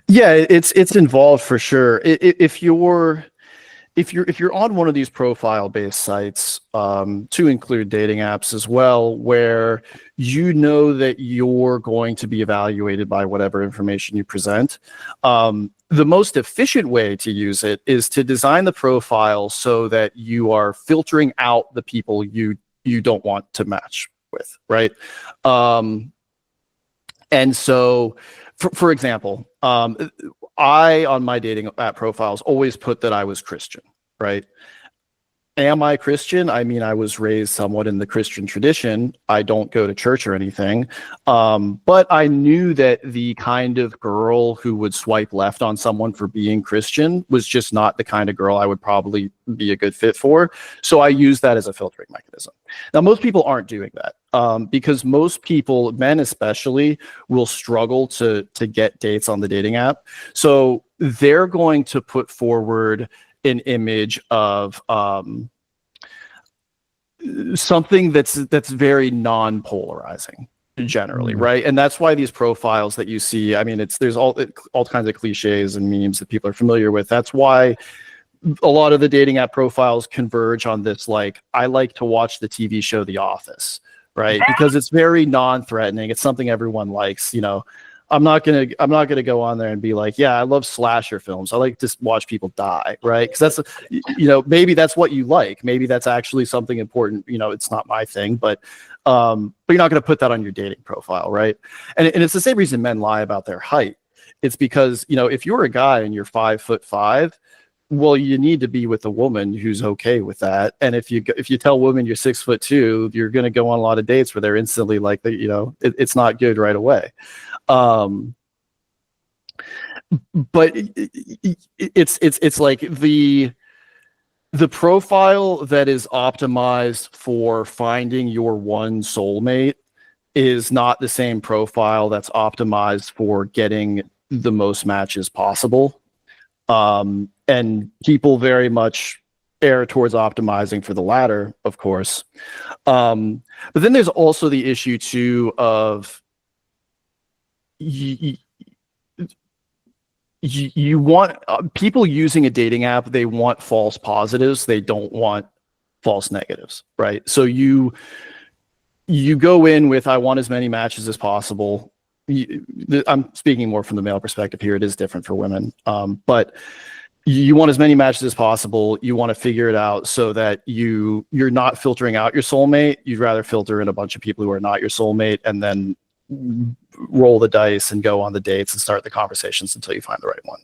Yeah, it's involved for sure. If you're on one of these profile-based sites, to include dating apps as well, where you know that you're going to be evaluated by whatever information you present, the most efficient way to use it is to design the profile so that you are filtering out the people you don't want to match with, right? And so, for example, I on my dating app profiles always put that I was Christian, right? Am I Christian? I mean, I was raised somewhat in the Christian tradition. I don't go to church or anything. But I knew that the kind of girl who would swipe left on someone for being Christian was just not the kind of girl I would probably be a good fit for. So I use that as a filtering mechanism. Now, most people aren't doing that, because most people, men especially, will struggle to get dates on the dating app. So they're going to put forward an image of something that's very non-polarizing generally, right? And that's why these profiles that you see, I mean, there's all kinds of cliches and memes that people are familiar with. That's why a lot of the dating app profiles converge on this, like, I like to watch the TV show The Office, right? Because it's very non-threatening. It's something everyone likes, you know. I'm not gonna go on there and be like, yeah, I love slasher films. I like to watch people die, right? Because that's, you know, maybe that's what you like. Maybe that's actually something important. You know, it's not my thing, but you're not gonna put that on your dating profile, right? And it's the same reason men lie about their height. It's because, you know, if you're a guy and you're 5'5", well, you need to be with a woman who's okay with that. And if you tell women you're 6'2", you're going to go on a lot of dates where they're instantly like, you know, it's not good right away. But it's like the profile that is optimized for finding your one soulmate is not the same profile that's optimized for getting the most matches possible. And people very much err towards optimizing for the latter, of course. But then there's also the issue too of you want people using a dating app, they want false positives, they don't want false negatives, right? So you go in with, I want as many matches as possible. I'm speaking more from the male perspective here. It is different for women, but you want as many matches as possible. You want to figure it out so that you're not filtering out your soulmate. You'd rather filter in a bunch of people who are not your soulmate, and then roll the dice and go on the dates and start the conversations until you find the right one.